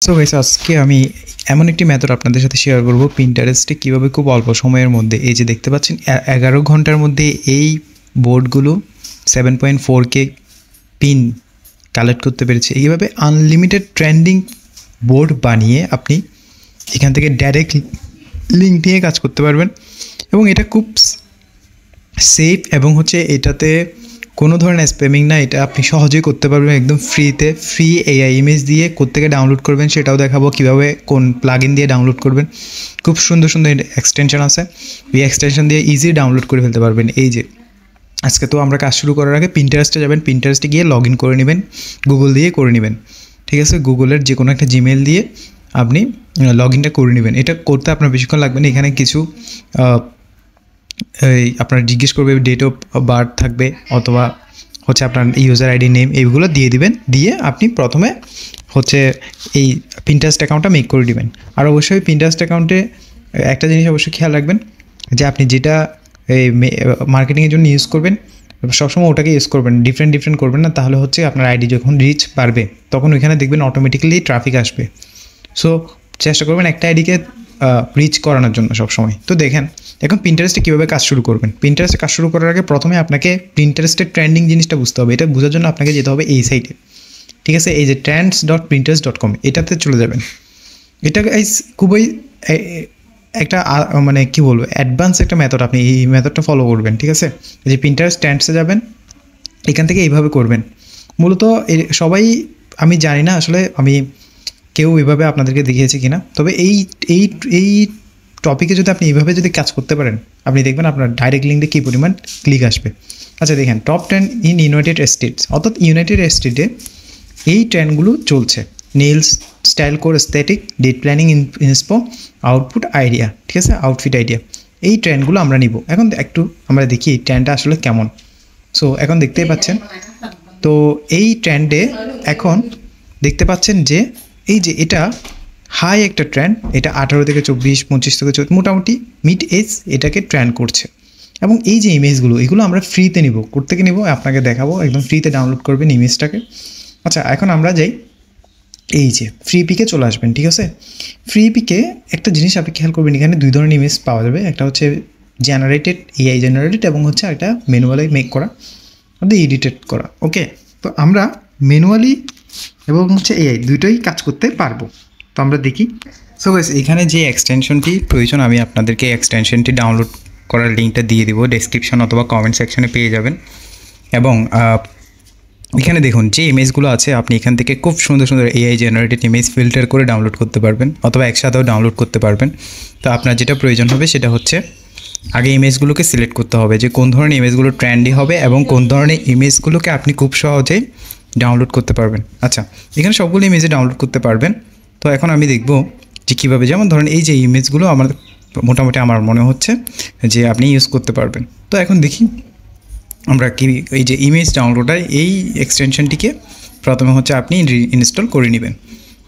So guys, আজকে আমি এমন একটি মেথড আপনাদের সাথে শেয়ার করব পিন্টারেস্টে কীভাবে খুব অল্প সময়ের মধ্যে, এই যে দেখতে পাচ্ছেন 11 ঘন্টার মধ্যে এই বোর্ডগুলো 7.4K পিন কালেক্ট করতে পেরেছে। এইভাবে আনলিমিটেড ট্রেন্ডিং বোর্ড বানিয়ে আপনি এখান থেকে ডাইরেক্ট লিঙ্ক নিয়ে কাজ করতে পারবেন এবং এটা খুব সেফ এবং এটাতে কোনো ধরনের স্প্যামিং না। এটা আপনি সহজেই করতে পারবেন একদম ফ্রিতে। ফ্রি এআই ইমেজ দিয়ে কোত্থেকে ডাউনলোড করবেন সেটাও দেখাবো, কীভাবে কোন প্লাগইন দিয়ে ডাউনলোড করবেন। খুব সুন্দর সুন্দর এক্সটেনশন আছে, এই এক্সটেনশন দিয়ে ইজি ডাউনলোড করে ফেলতে পারবেন। এই যে আজকে তো আমরা কাজ শুরু করার আগে পিন্টারেস্টে যাবেন, পিন্টারেস্টে গিয়ে লগ ইন করে নেবেন, গুগল দিয়ে করে নেবেন, ঠিক আছে। গুগলের যে কোনো একটা জিমেল দিয়ে আপনি লগ ইনটা করে নেবেন। এটা করতে আপনার বেশিক্ষণ লাগবে না। এখানে কিছু আপনার জিজ্ঞেস করবে, ডেট অফ বার্থ থাকবে অথবা আপনার ইউজার আইডি নেম, এইগুলো দিয়ে দিবেন। দিয়ে আপনি প্রথমে এই পিন্টারেস্ট অ্যাকাউন্টটা মেক করে দিবেন। আর অবশ্যই পিন্টারেস্ট অ্যাকাউন্টে একটা জিনিস অবশ্যই খেয়াল রাখবেন যে আপনি যেটা এই মার্কেটিংয়ের জন্য ইউজ করবেন সবসময় ওটাকে ইউজ করবেন, ডিফারেন্ট করবেন না। তাহলে আপনার আইডি যখন রিচ বাড়বে তখন ওইখানে দেখবেন অটোমেটিক্যালি ট্রাফিক আসবে। সো চেষ্টা করবেন একটা আইডিকে রিচ করানোর জন্য সবসময়। তো দেখেন এখন পিন্টারেস্টে কীভাবে কাজ শুরু করবেন। পিন্টারেস্টে কাজ শুরু করার আগে প্রথমে আপনাকে পিন্টারেস্টের ট্রেন্ডিং জিনিসটা বুঝতে হবে। এটা বোঝার জন্য আপনাকে যেতে হবে এই সাইটে, ঠিক আছে। এই যে trends.pinterest.com এটাতে চলে যাবেন। এটা খুবই একটা মানে কী বলবো, অ্যাডভান্স একটা মেথড। আপনি এই মেথডটা ফলো করবেন, ঠিক আছে। এই যে পিন্টারেস্ট ট্রেন্ডসে যাবেন, এখান থেকে এইভাবে করবেন। মূলত সবাই, আমি জানি না আসলে আমি কেউ এভাবে আপনাদেরকে দেখিয়েছি কিনা, তবে এই টপিকে যদি আপনি এইভাবে যদি কাজ করতে পারেন, আপনি দেখবেন আপনার ডাইরেক্ট লিঙ্কে কী পরিমাণ ক্লিক আসবে। আচ্ছা দেখেন, টপ 10 ইন ইউনাইটেড স্টেটস, অর্থাৎ ইউনাইটেড স্টেটে এই ট্রেন্ডগুলো চলছে। Nails, style core, aesthetic, date planning, inspo, output idea, ঠিক আছে, আউটফিট আইডিয়া। এই ট্রেন্ডগুলো আমরা নিব। এখন একটু আমরা দেখি এই ট্রেন্ডটা আসলে কেমন। সো এখন দেখতেই পাচ্ছেন, তো এই ট্রেন্ডে এখন দেখতে পাচ্ছেন যে এই যে এটা হাই একটা ট্রেন্ড, এটা 18 থেকে 24, 25 থেকে 24, মোটামুটি মিড এজ এটাকে ট্রেন্ড করছে। এবং এই যে ইমেজগুলো, এগুলো আমরা ফ্রিতে নিব। কোত্থেকে নিব আপনাকে দেখাবো, একদম ফ্রিতে ডাউনলোড করবেন ইমেজটাকে। আচ্ছা এখন আমরা যাই, এই যে ফ্রি পিকে চলে আসবেন, ঠিক আছে। ফ্রি পিকে একটা জিনিস আপনি খেয়াল করবেন, এখানে দুই ধরনের ইমেজ পাওয়া যাবে। একটা জেনারেটেড, এআই জেনারেটেড, এবং একটা ম্যানুয়ালি মেক করা, এডিটেড করা। ওকে, তো আমরা ম্যানুয়ালি এবং এআই দুইটাই কাজ করতে পারবো। তো আমরা দেখি। সো গাইস, এখানে যে এক্সটেনশনটি প্রয়োজন, আমি আপনাদেরকে এক্সটেনশনটি ডাউনলোড করার লিঙ্কটা দিয়ে দেবো, ডেসক্রিপশন অথবা কমেন্ট সেকশনে পেয়ে যাবেন। এবং এখানে দেখুন যে ইমেজগুলো আছে, আপনি এখান থেকে খুব সুন্দর সুন্দর এআই জেনারেটেড ইমেজ ফিল্টার করে ডাউনলোড করতে পারবেন, অথবা একসাথেও ডাউনলোড করতে পারবেন। তো আপনার যেটা প্রয়োজন হবে সেটা আগে ইমেজগুলোকে সিলেক্ট করতে হবে যে কোন ধরনের ইমেজগুলো ট্রেন্ডি হবে এবং কোন ধরনের ইমেজগুলোকে আপনি খুব সহজেই ডাউনলোড করতে পারবেন। আচ্ছা, এখানে সবগুলো ইমেজে ডাউনলোড করতে পারবেন। তো এখন আমি দেখব যে কীভাবে, যেমন ধরেন এই যে ইমেজগুলো আমার মোটামুটি আমার মনে হচ্ছে যে আপনি ইউজ করতে পারবেন। তো এখন দেখি আমরা কি এই যে ইমেজ ডাউনলোডার, এই এক্সটেনশনটিকে প্রথমে আপনি ইনস্টল করে নেবেন।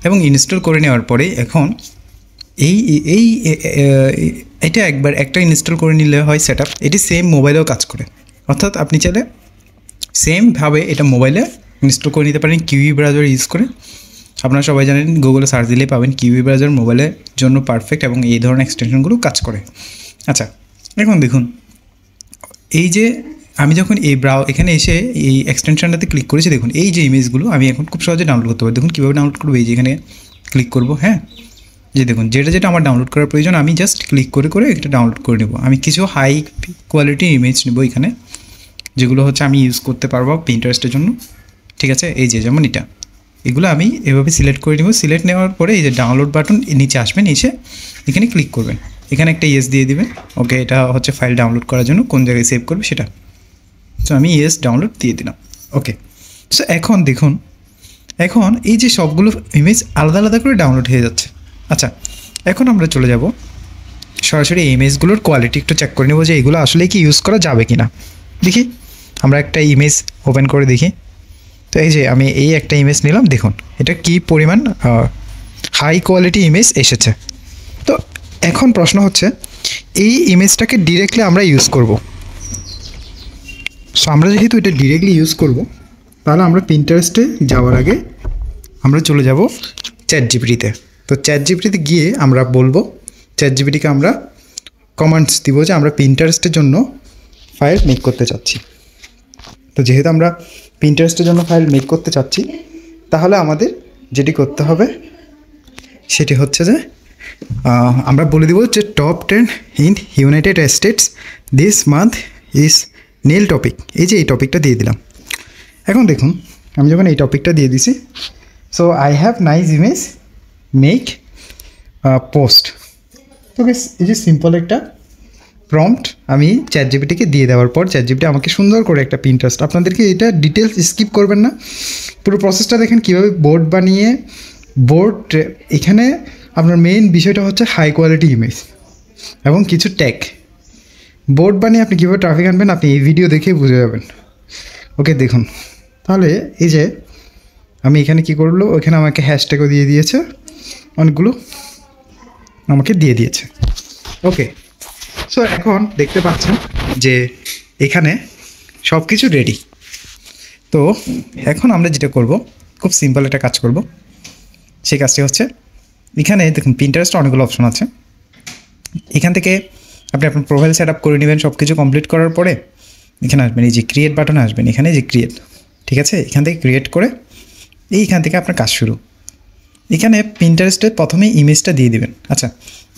এবং ইনস্টল করে নেওয়ার পরে এখন এটা একটা ইনস্টল করে নিলে হয় সেট আপ। এটি সেম মোবাইলেও কাজ করে, অর্থাৎ আপনি চাইলে সেমভাবে এটা মোবাইলে ইনস্টল করে নিতে পারেন কিউই ব্রাউজার ইউজ করে। আপনারা সবাই জানেন, গুগলে সার্চ দিলে পাবেন কিউই ব্রাউজার মোবাইলের জন্য পারফেক্ট, এবং এই ধরনের এক্সটেনশনগুলো কাজ করে। আচ্ছা এখন দেখুন, এই যে আমি যখন এখানে এসে এই এক্সটেনশনটাতে ক্লিক করেছি, দেখুন এই যে ইমেজগুলো আমি এখন খুব সহজে ডাউনলোড করতে পারি। দেখুন কীভাবে ডাউনলোড করবো, এই যে এখানে ক্লিক করবো। হ্যাঁ, যে দেখুন যেটা আমার ডাউনলোড করার প্রয়োজন, আমি জাস্ট ক্লিক করে এটা ডাউনলোড করে নেব। আমি কিছু হাই কোয়ালিটি ইমেজ নেব এখানে, যেগুলো আমি ইউজ করতে পারবো পিন্টারেস্টের জন্য, ঠিক আছে। এই যে যেমন এগুলো আমি এভাবে সিলেক্ট করে নেব। সিলেক্ট নেওয়ার পরে এই যে ডাউনলোড বাটন নিচে আসবেন, এখানে ক্লিক করবেন, এখানে একটা ইয়েস দিয়ে দিবেন। ওকে, এটা ফাইল ডাউনলোড করার জন্য কোন জায়গায় সেভ করবে সেটা। সো আমি ইয়েস ডাউনলোড দিয়ে দিলাম। ওকে, সো এখন দেখুন, এখন এই যে সবগুলো ইমেজ আলাদা আলাদা করে ডাউনলোড হয়ে যাচ্ছে। আচ্ছা, এখন আমরা চলে যাব সরাসরি এই ইমেজগুলোর কোয়ালিটি একটু চেক করে নেব যে এগুলো আসলে কি ইউজ করা যাবে কি না। দেখি, আমরা একটা ইমেজ ওপেন করে দেখি। তো এই যে আমি এই একটা ইমেজ নিলাম, দেখুন এটা কি পরিমাণ হাই কোয়ালিটি ইমেজ এসেছে। তো এখন প্রশ্ন এই ইমেজটাকে ডিরেক্টলি আমরা ইউজ করব। সো আমরা যেহেতু এটা ডিরেক্টলি ইউজ করব, তাহলে আমরা পিন্টারেস্টে যাওয়ার আগে আমরা চলে যাব চ্যাট জিপিটিতে। তো চ্যাট জিপিটিতে গিয়ে আমরা বলবো, চ্যাট জিপিটিকে আমরা কমান্ডস দিব যে আমরা পিন্টারেস্টের জন্য ফাইল মেক করতে চাচ্ছি। তো যেহেতু আমরা পিন্টারেস্টের জন্য ফাইল মেক করতে চাচ্ছি, তাহলে আমাদের যেটি করতে হবে সেটি হচ্ছে যে আমরা বলে দিব যে top 10 in United states this month is nail topic. এই যে এই টপিকটা দিয়ে দিলাম। এখন দেখুন আমি যখন এই টপিকটা দিয়ে দিছি, so I have nice image make post. তো এই যে সিম্পল একটা প্রম্পট আমি চ্যাট জিপিটিকে দিয়ে দেওয়ার পর চ্যাট জিপিটি আমাকে সুন্দর করে একটা পিন্টারেস্ট, আপনাদেরকে এটা ডিটেলস স্কিপ করবেন না, পুরো প্রসেসটা দেখেন কীভাবে বোর্ড বানিয়ে এখানে আপনার মেইন বিষয়টা হচ্ছে হাই কোয়ালিটি ইমেজ এবং কিছু ট্যাগ। বোর্ড বানিয়ে আপনি কীভাবে ট্রাফিক আনবেন আপনি এই ভিডিও দেখেই বুঝে যাবেন। ওকে দেখুন, তাহলে এই যে আমি এখানে কী করলো, ওইখানে আমাকে হ্যাশট্যাগও দিয়ে দিয়েছে, অনেকগুলো আমাকে দিয়ে দিয়েছে। ওকে, সো এখন দেখতে পাচ্ছেন যে এখানে সব কিছু রেডি। তো এখন আমরা যেটা করব, খুব সিম্পল একটা কাজ করব। সেই কাজটি হচ্ছে এখানে দেখুন পিন্টারেস্টে অনেকগুলো অপশন আছে। এখান থেকে আপনি আপনার প্রোফাইল সেট আপ করে নেবেন। সব কিছু কমপ্লিট করার পরে এখানে আসবেন, এই যে ক্রিয়েট বাটনে আসবেন, এখানে যে ক্রিয়েট, ঠিক আছে, এখান থেকে ক্রিয়েট করে এইখান থেকে আপনার কাজ শুরু। এখানে পিন্টারেস্টে প্রথমে ইমেজটা দিয়ে দিবেন। আচ্ছা,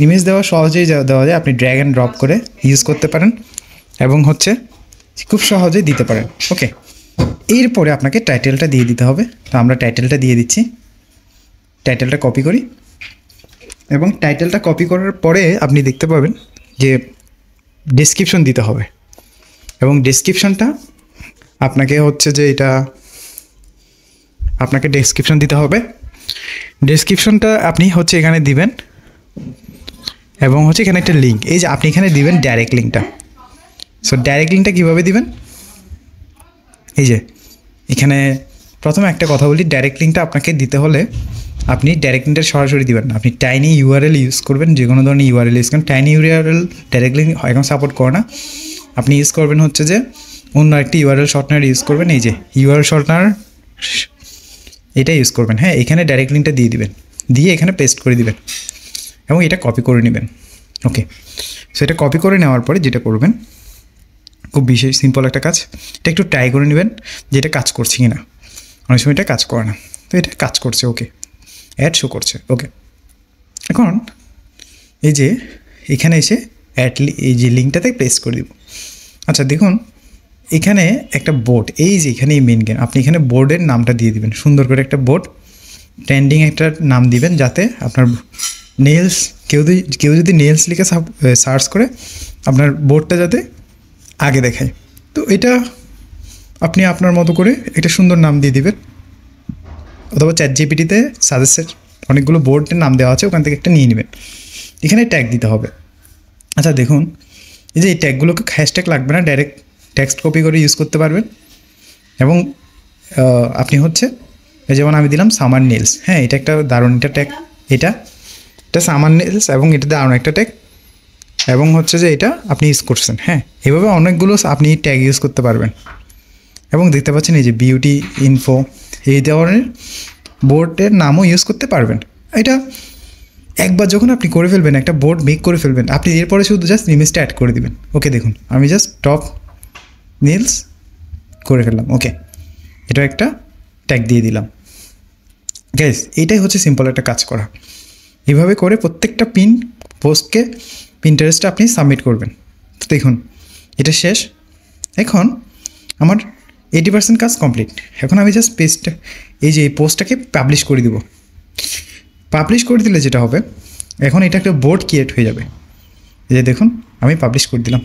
ইমেজ দেওয়া সহজেই দেওয়া যায়, আপনি ড্র্যাগ অ্যান্ড ড্রপ করে ইউজ করতে পারেন এবং হচ্ছে খুব সহজেই দিতে পারেন। ওকে, এরপরে আপনাকে টাইটেলটা দিয়ে দিতে হবে। তো আমরা টাইটেলটা দিয়ে দিচ্ছি। টাইটেলটা কপি করি এবং টাইটেলটা কপি করার পরে আপনি দেখতে পাবেন যে ডেসক্রিপশন দিতে হবে এবং ডেসক্রিপশনটা আপনাকে হচ্ছে যে এটা আপনাকে ডেসক্রিপশন দিতে হবে। ডেসক্রিপশনটা আপনি হচ্ছে এখানে দিবেন এবং হচ্ছে এখানে একটা লিঙ্ক, এই যে আপনি এখানে দিবেন ডাইরেক্ট লিঙ্কটা। সো ডাইরেক্ট লিঙ্কটা কীভাবে দিবেন, এই যে এখানে প্রথমে একটা কথা বলি, ডাইরেক্ট লিঙ্কটা আপনাকে দিতে হলে আপনি ডাইরেক্ট লিঙ্কটা সরাসরি দিবেন না, আপনি টাইনি ইউআরএল ইউজ করবেন। যে কোনো ধরনের ইউআরএল ইউজ করেন, টাইনি ইউআরএল ডাইরেক্ট লিঙ্ক এখন সাপোর্ট করে না। আপনি ইউজ করবেন হচ্ছে যে অন্য একটি ইউআরএল শর্টনার ইউজ করবেন, এই যে ইউআরএল শর্টনার এটা ইউজ করবেন। হ্যাঁ, এখানে ডাইরেক্ট লিঙ্কটা দিয়ে দিবেন, দিয়ে এখানে পেস্ট করে দিবেন এবং এটা কপি করে নেবেন। ওকে, সো এটা কপি করে নেওয়ার পরে যেটা করবেন, খুব বিশেষ সিম্পল একটা কাজ, এটা একটু ট্রাই করে নেবেন যে এটা কাজ করছে কি না। অনেক সময় এটা কাজ করে না, তো এটা কাজ করছে। ওকে, অ্যাড শো করছে। ওকে, এখন এই যে এখানে এসে এই যে লিঙ্কটাতে পেস্ট করে দিব। আচ্ছা দেখুন এখানে একটা বোর্ড, এই যে এখানে এই মেন গেম, আপনি এখানে বোর্ডের নামটা দিয়ে দিবেন, সুন্দর করে একটা বোর্ড ট্রেন্ডিং একটা নাম দিবেন, যাতে আপনার নেলস কেউ যদি নেলস লিখে সার্চ করে আপনার বোর্ডটা যাতে আগে দেখায়। তো এটা আপনি আপনার মতো করে একটা সুন্দর নাম দিয়ে দিবেন, অথবা চ্যাট জিপিটিতে সাজেস্টেড অনেকগুলো বোর্ডের নাম দেওয়া আছে, ওখান থেকে একটা নিয়ে নেবেন। এখানে ট্যাগ দিতে হবে। আচ্ছা দেখুন এই যে এই ট্যাগগুলোকে হ্যাশট্যাগ লাগবে না, ডাইরেক্ট টেক্সট কপি করে ইউজ করতে পারবেন। এবং আপনি হচ্ছে যেমন আমি দিলাম সামার নেলস, হ্যাঁ এটা একটা দারুণ একটা ট্যাগ, এটা সামার নেলস এবং এটা দারুণ একটা ট্যাগ এবং হচ্ছে যে এটা আপনি ইউজ করছেন। হ্যাঁ, এভাবে অনেকগুলো আপনি ট্যাগ ইউজ করতে পারবেন। এবং দেখতে পাচ্ছেন এই যে বিউটি ইনফো, এই ধরনের বোর্ডের নামও ইউজ করতে পারবেন। এটা একবার যখন আপনি করে ফেলবেন, একটা বোর্ড মেক করে ফেলবেন, আপনি এরপরে শুধু জাস্ট ইমেজটা অ্যাড করে দিবেন। ওকে দেখুন আমি জাস্ট টপ নেলস করে ফেললাম। ওকে, এটা একটা ট্যাগ দিয়ে দিলাম। গাইস এইটাই হচ্ছে সিম্পল একটা কাজ করা। এভাবে করে প্রত্যেকটা পোস্টকে পিন্টারেস্টে আপনি সাবমিট করবেন। তো দেখুন এটা শেষ। এখন আমার 80% কাজ কমপ্লিট। এখন আমি জাস্ট এই যে এই পোস্টটাকে পাবলিশ করে দিব। পাবলিশ করে দিলে যেটা হবে, এখন এটা একটা বোর্ড ক্রিয়েট হয়ে যাবে। এই যে দেখুন আমি পাবলিশ করে দিলাম।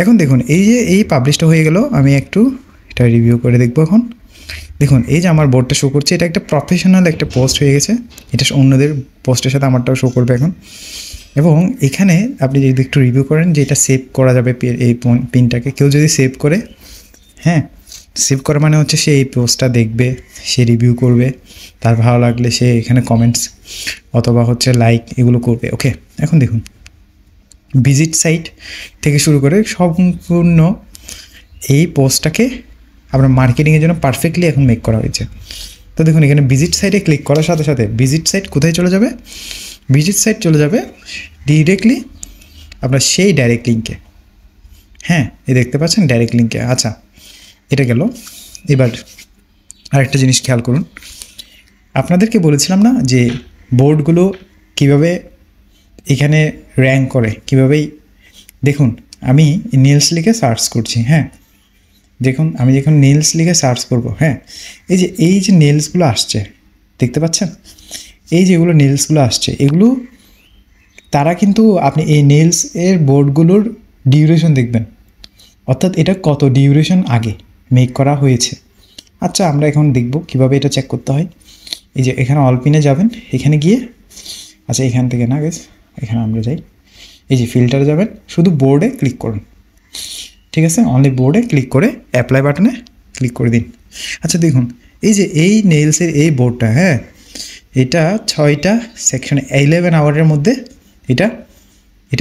এখন দেখুন এই যে এই পাবলিশটা হয়ে গেল, আমি একটু এটা রিভিউ করে দেখবো। এখন দেখুন এই যে আমার বোর্ডটা শো করছে, এটা একটা প্রফেশনাল একটা পোস্ট হয়ে গেছে। এটা অন্যদের পোস্টের সাথে আমারটাও শো করবে এখন। এবং এখানে আপনি যদি একটু রিভিউ করেন যে এটা সেভ করা যাবে, এই পিনটাকে কেউ যদি সেভ করে, হ্যাঁ সেভ করা মানে হচ্ছে সে এই পোস্টটা দেখবে, সে রিভিউ করবে, তার ভালো লাগলে সে এখানে কমেন্টস অথবা হচ্ছে লাইক এগুলো করবে। ওকে, এখন দেখুন ভিজিট সাইট থেকে শুরু করে সম্পূর্ণ এই পোস্টটাকে আপনার মার্কেটিংয়ের জন্য পারফেক্টলি এখন মেক করা হয়েছে। তো দেখুন এখানে ভিজিট সাইটে ক্লিক করার সাথে সাথে ভিজিট সাইট কোথায় চলে যাবে, ভিজিট সাইট চলে যাবে ডিরেক্টলি আপনার সেই ডাইরেক্ট লিঙ্কে। হ্যাঁ, এই দেখতে পাচ্ছেন ডাইরেক্ট লিঙ্কে। আচ্ছা, এটা গেল। এবার আরেকটা জিনিস খেয়াল করুন, আপনাদেরকে বলেছিলাম না যে বোর্ডগুলো কিভাবে এখানে র্যাঙ্ক করে, কীভাবেই। দেখুন আমি নেলস লিখে সার্চ করছি। হ্যাঁ, দেখুন আমি যখন নেলস লিখে সার্চ করব, হ্যাঁ, এই যে নেলসগুলো আসছে দেখতে পাচ্ছেন, এই যেগুলো নেলসগুলো আসছে এগুলো তারা কিন্তু আপনি এই নেলস এর বোর্ডগুলোর ডিউরেশন দেখবেন, অর্থাৎ এটা কত ডিউরেশন আগে মেক করা হয়েছে। আচ্ছা, আমরা এখন দেখব কিভাবে এটা চেক করতে হয়। এই যে এখানে অলপিনে যাবেন, এখানে গিয়ে, আচ্ছা এখান থেকে না গেছে, এখানে আমরা যাই, এই যে ফিল্টারে যাবেন, শুধু বোর্ডে ক্লিক করুন। ঠিক আছে, অনলি বোর্ডে ক্লিক করে অ্যাপ্লাই বাটনে ক্লিক করে দিন। আচ্ছা দেখুন এই যে এই নেলসের এই বোর্ডটা, হ্যাঁ, এটা 6টা সেকশনে 11 আওয়ারের মধ্যে এটা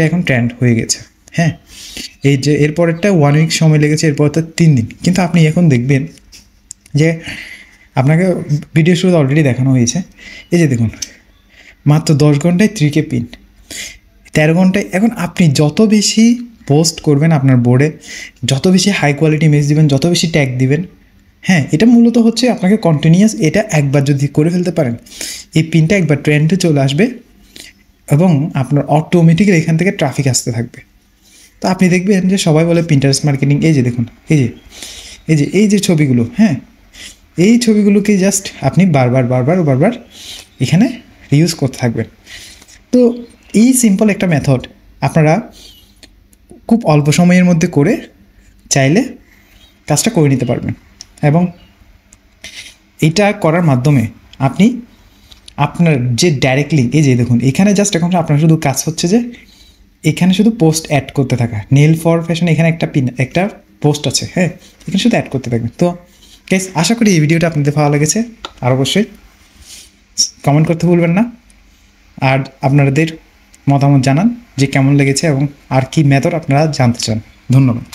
এখন ট্রেন্ড হয়ে গেছে। হ্যাঁ, এই যে এরপরেরটা 1 উইক সময় লেগেছে, এরপরটা 3 দিন। কিন্তু আপনি এখন দেখবেন যে আপনাকে ভিডিও শুরুতে অলরেডি দেখানো হয়েছে, এই যে দেখুন মাত্র 10 ঘন্টায় 3K পিন, 13 ঘন্টায়। এখন আপনি যত বেশি পোস্ট করবেন আপনার বোর্ডে, যত বেশি হাই কোয়ালিটি ইমেজ দিবেন, যত বেশি ট্যাগ দিবেন, হ্যাঁ, এটা মূলত হচ্ছে আপনাকে কন্টিনিউয়াস এটা একবার যদি করে ফেলতে পারেন, এই পিনটা একবার ট্রেন্ডে চলে আসবে এবং আপনার অটোমেটিক্যালি এখান থেকে ট্রাফিক আসতে থাকবে। তো আপনি দেখবেন যে সবাই বলে পিন্টারেস্ট মার্কেটিং, এই যে দেখুন এই যে ছবিগুলো, হ্যাঁ, এই ছবিগুলোকে জাস্ট আপনি বারবার এখানে রিউজ করতে থাকবেন। তো এই সিম্পল একটা মেথড আপনারা খুব অল্প সময়ের মধ্যে করে চাইলে কাজটা করে নিতে পারবেন, এবং এটা করার মাধ্যমে আপনি আপনার যে ডাইরেক্ট লিঙ্ক, এই যে দেখুন এখানে জাস্ট এখন আপনার শুধু কাজ হচ্ছে যে এখানে শুধু পোস্ট অ্যাড করতে থাকা। নেল ফর ফ্যাশন এখানে একটা পোস্ট আছে, হ্যাঁ, এখানে শুধু অ্যাড করতে থাকবেন। তো গাইস, আশা করি এই ভিডিওটা আপনাদের ভালো লেগেছে। আর অবশ্যই কমেন্ট করতে ভুলবেন না, আর আপনাদের মতামত জানান যে কেমন লেগেছে এবং আর কি মেথড আপনারা জানতে চান। ধন্যবাদ।